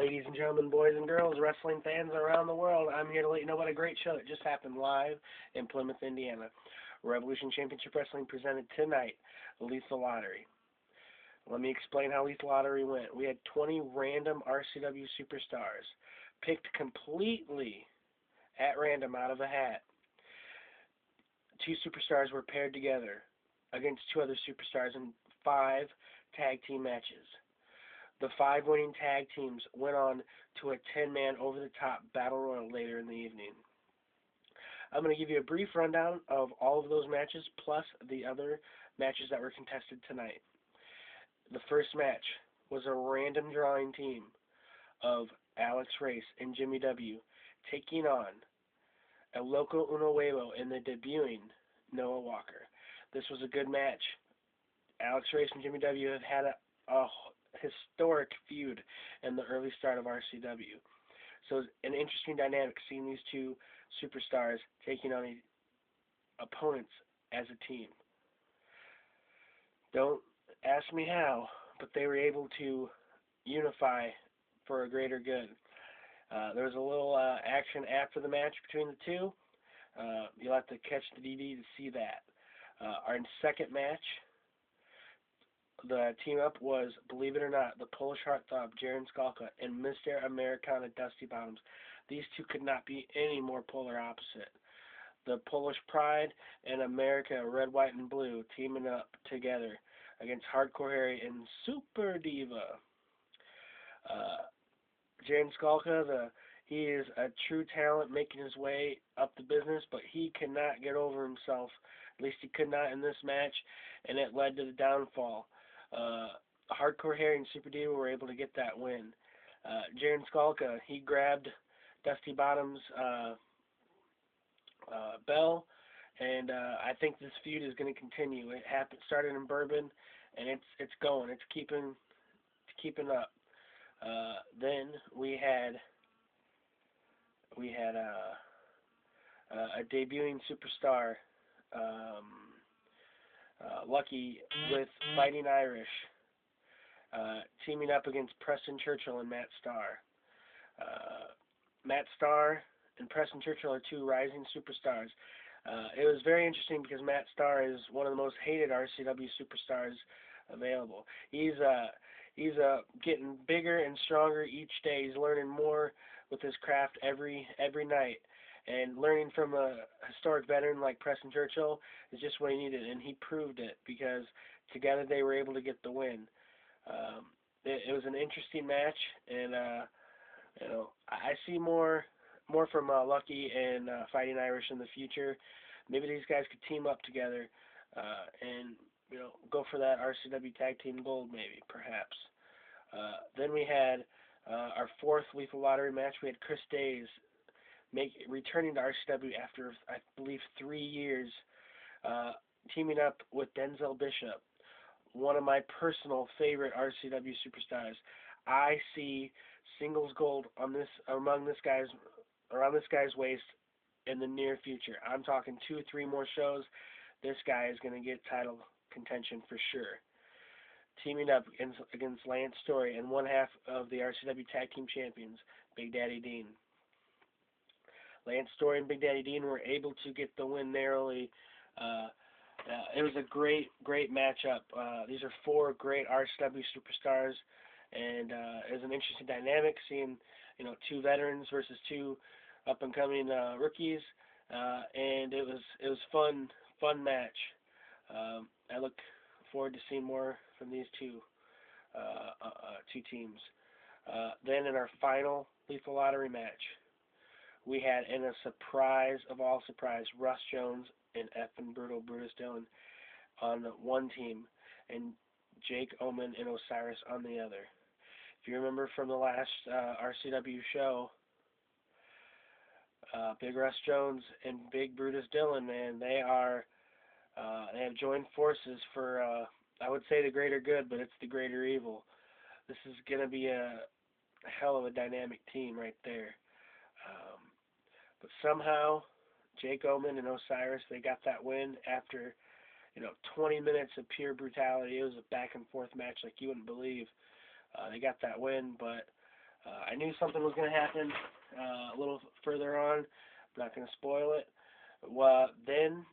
ladies and gentlemen, boys and girls, wrestling fans around the world. I'm here to let you know about a great show that just happened live in Plymouth, Indiana. Revolution Championship Wrestling presented tonight, Lethal Lottery. Let me explain how Lethal Lottery went. We had 20 random RCW superstars picked completely at random out of a hat. Two superstars were paired together against two other superstars in 5 tag team matches. The 5 winning tag teams went on to a 10-man over-the-top battle royal later in the evening. I'm going to give you a brief rundown of all of those matches, plus the other matches that were contested tonight. The first match was a random drawing team of Alex Race and Jimmy W. taking on El Loco Uno Huevo and the debuting Noah Walker. This was a good match. Alex Race and Jimmy W. have had a historic feud in the early start of RCW. So it's an interesting dynamic seeing these two superstars taking on opponents as a team. Don't ask me how, but they were able to unify for a greater good. There was a little action after the match between the two. You'll have to catch the DVD to see that. Our second match, the team-up was, believe it or not, the Polish Heartthrob, Jaren Skalka, and Mr. Americana, Dusty Bottoms. These two could not be any more polar opposite. The Polish Pride and America, Red, White, and Blue, teaming up together against Hardcore Harry and Super Diva. Jaren Skalka, he is a true talent making his way up the business, but he cannot get over himself. At least he could not in this match, and it led to the downfall. Hardcore Harry and Super Diva were able to get that win. Jaren Skalka, he grabbed Dusty Bottom's bell, and I think this feud is going to continue. It started in Bourbon, and it's going. It's keeping up. Then we had a debuting superstar, Lucky, with Fighting Irish, teaming up against Preston Churchill and Matt Starr. Matt Starr and Preston Churchill are two rising superstars. It was very interesting because Matt Starr is one of the most hated RCW superstars available. He's getting bigger and stronger each day. He's learning more with his craft every night. And learning from a historic veteran like Preston Churchill is just what he needed, and he proved it because together they were able to get the win. It was an interesting match, and I see more from Lucky and Fighting Irish in the future. Maybe these guys could team up together and go for that RCW Tag Team Gold, maybe, perhaps. Then we had our fourth Lethal Lottery match. We had Chris Days returning to RCW after, I believe, 3 years, teaming up with Denzel Bishop, one of my personal favorite RCW superstars. I see singles gold around this guy's waist in the near future. I'm talking 2 or 3 more shows. This guy is going to get title contention for sure. Teaming up against Lance Storey and one half of the RCW Tag Team Champions, Big Daddy Dean. Lance Storey and Big Daddy Dean were able to get the win narrowly. It was a great matchup. These are 4 great RCW superstars, and it was an interesting dynamic seeing 2 veterans versus 2 up-and-coming rookies, and it was fun match. I look forward to seeing more from these two teams. Then in our final Lethal Lottery match, we had, in a surprise of all surprise, Russ Jones and effing brutal Brutus Dillon on one team, and Jake Omen and Osiris on the other. If you remember from the last RCW show, Big Russ Jones and Big Brutus Dillon, man, they have joined forces for, I would say the greater good, but it's the greater evil. This is going to be a hell of a dynamic team right there. But somehow, Jake Omen and Osiris, they got that win after, 20 minutes of pure brutality. It was a back-and-forth match like you wouldn't believe. They got that win, but I knew something was going to happen a little further on. I'm not going to spoil it. Well, then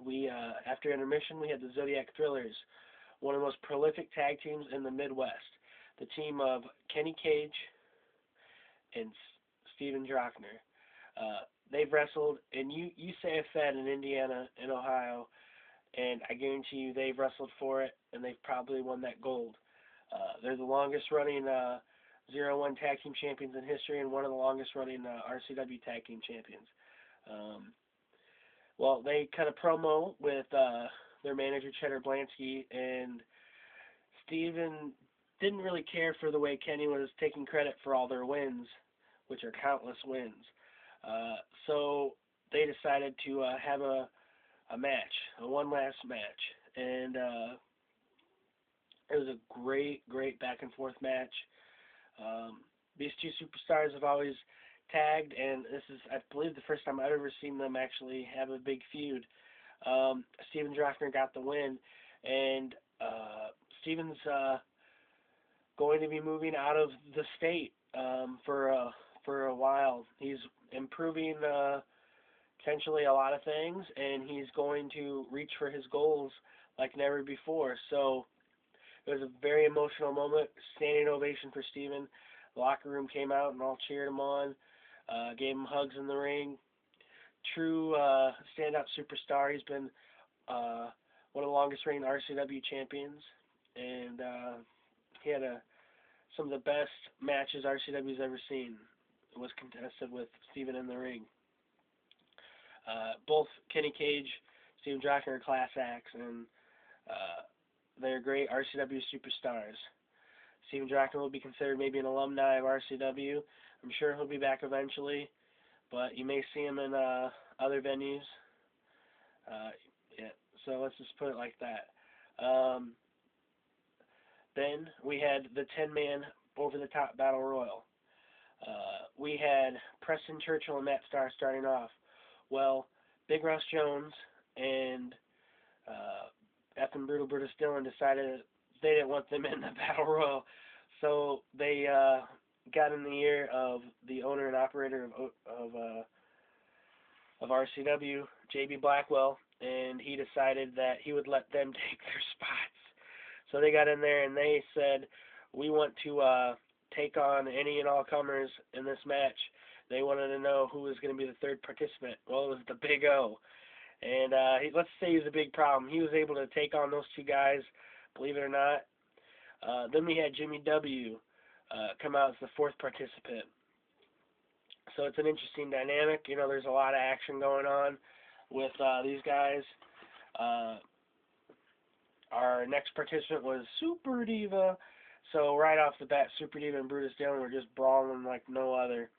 we after intermission we had the Zodiac Thrillers, one of the most prolific tag teams in the Midwest. The team of Kenny Cage and Steven Drochner. They've wrestled in USAFed in Indiana and Ohio, and I guarantee you they've wrestled for it, and they've probably won that gold. They're the longest running 0-1 tag team champions in history, and one of the longest running RCW tag team champions. Well, they cut a promo with their manager Cheddar Blansky, and Steven didn't really care for the way Kenny was taking credit for all their wins, which are countless wins. So they decided to have a match, one last match, and it was a great back and forth match. These two superstars have always tagged, and this is, I believe, the first time I've ever seen them actually have a big feud. Steven Drochner got the win, and Steven's going to be moving out of the state for a while. He's improving potentially a lot of things, and he's going to reach for his goals like never before. So it was a very emotional moment. Standing ovation for Steven. The locker room came out and all cheered him on, gave him hugs in the ring. True standout superstar. He's been one of the longest reigning RCW champions, and he had some of the best matches RCW's ever seen. It was contested with Steven in the ring. Both Kenny Cage, Steven Drochner are class acts, and they're great RCW superstars. Steven Drochner will be considered maybe an alumni of RCW. I'm sure he'll be back eventually, but you may see him in other venues. Yeah, so let's just put it like that. Then we had the 10-man over-the-top battle royal. We had Preston Churchill and Matt Starr starting off. Well, Big Russ Jones and F and Brutus Dillon decided they didn't want them in the battle royal, so they got in the ear of the owner and operator of RCW, JB Blackwell, and he decided that he would let them take their spots. So they got in there and they said, we want to take on any and all comers in this match. They wanted to know who was going to be the third participant. Well, it was the Big O. And let's say he was a big problem. He was able to take on those two guys, believe it or not. Then we had Jimmy W. Come out as the fourth participant. So it's an interesting dynamic. You know, there's a lot of action going on with these guys. Our next participant was Super Diva. So right off the bat, Super Diva and Brutus Dillon were just brawling like no other.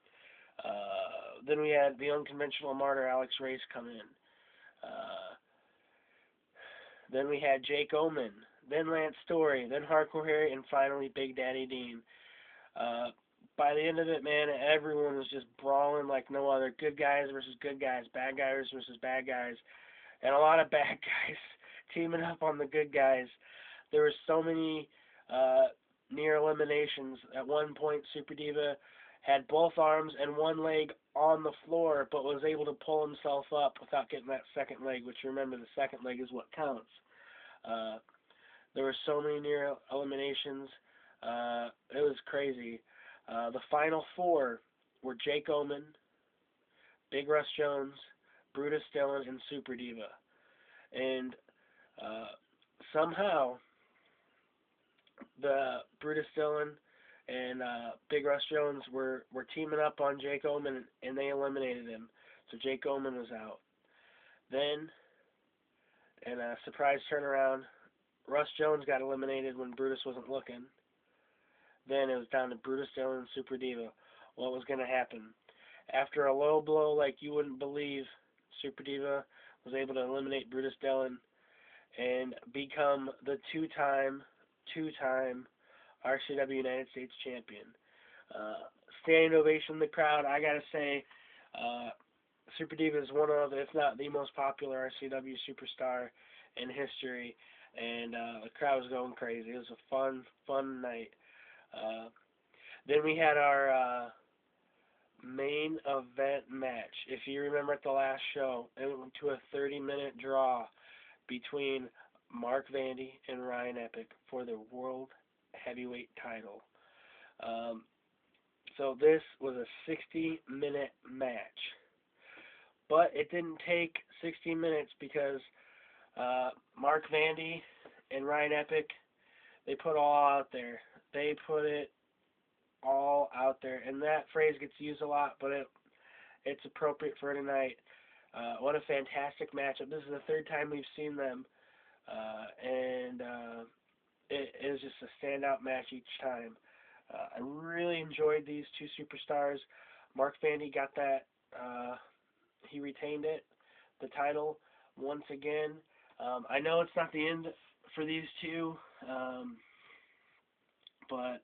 Then we had the unconventional martyr Alex Race come in. Then we had Jake Oman, then Lance Storey, then Hardcore Harry, and finally Big Daddy Dean. By the end of it, man, everyone was just brawling like no other. Good guys versus good guys, bad guys versus bad guys, and a lot of bad guys teaming up on the good guys. There were so many near eliminations. At one point, Super Diva had both arms and one leg on the floor, but was able to pull himself up without getting that second leg, which, remember, the second leg is what counts. There were so many near eliminations. It was crazy. The final four were Jake Oman, Big Russ Jones, Brutus Dillon, and Super Diva. And somehow, the Brutus Dillon and Big Russ Jones were teaming up on Jake Oman, and they eliminated him. So Jake Oman was out. Then, in a surprise turnaround, Russ Jones got eliminated when Brutus wasn't looking. Then it was down to Brutus Dillon and Super Diva. What was going to happen? After a low blow like you wouldn't believe, Super Diva was able to eliminate Brutus Dillon and become the two-time RCW United States champion. Standing ovation in the crowd. I gotta say, Super Diva is one of, if not the most popular RCW superstar in history, and the crowd was going crazy. It was a fun night. Then we had our main event match. If you remember at the last show, it went to a 30-minute draw between Mark Vandy and Ryan Epic for the World Heavyweight title. Um, so this was a 60-minute match. But it didn't take 60 minutes because Mark Vandy and Ryan Epic, they put all out there. They put it all out there. And that phrase gets used a lot, but it's appropriate for tonight. What a fantastic matchup. This is the third time we've seen them. And it is just a standout match each time. I really enjoyed these two superstars. Mark Vandy got that. He retained it, the title, once again. I know it's not the end for these two, but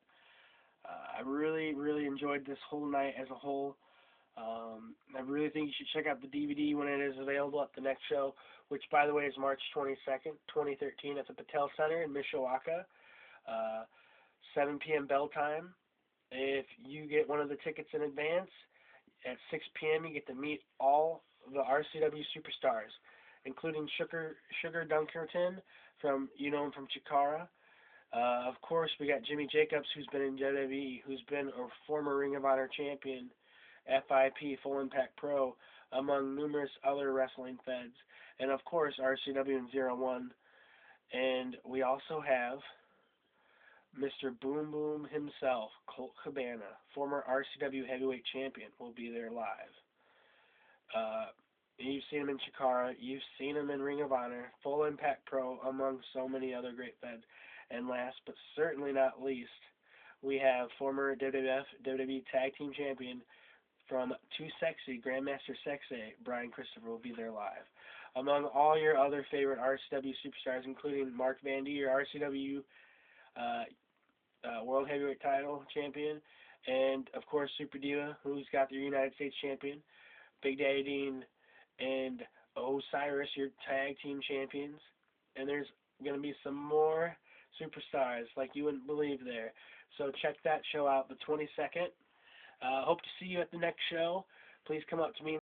I really, really enjoyed this whole night as a whole. I really think you should check out the DVD when it is available at the next show, which, by the way, is March 22nd, 2013, at the Patel Center in Mishawaka, 7 p.m. bell time. If you get one of the tickets in advance, at 6 p.m. you get to meet all the RCW superstars, including Sugar Dunkerton from, you know him from Chikara. Of course, we got Jimmy Jacobs, who's been in WWE, who's been a former Ring of Honor champion, FIP, Full Impact Pro, among numerous other wrestling feds. And of course, RCW and Zero One. And we also have Mr. Boom Boom himself, Colt Cabana, former RCW heavyweight champion, will be there live. You've seen him in Chikara, you've seen him in Ring of Honor, Full Impact Pro, among so many other great feds. And last but certainly not least, we have former WWF, WWE Tag Team Champion from Too Sexy, Grandmaster Sexay, Brian Christopher will be there live. Among all your other favorite RCW superstars, including Mark Vandy, your RCW World Heavyweight Title Champion, and of course Super Diva, who's got the United States Champion, Big Daddy Dean, and Osiris, your Tag Team Champions. And there's going to be some more superstars like you wouldn't believe there. So check that show out, the 22nd. Hope to see you at the next show. Please come up to me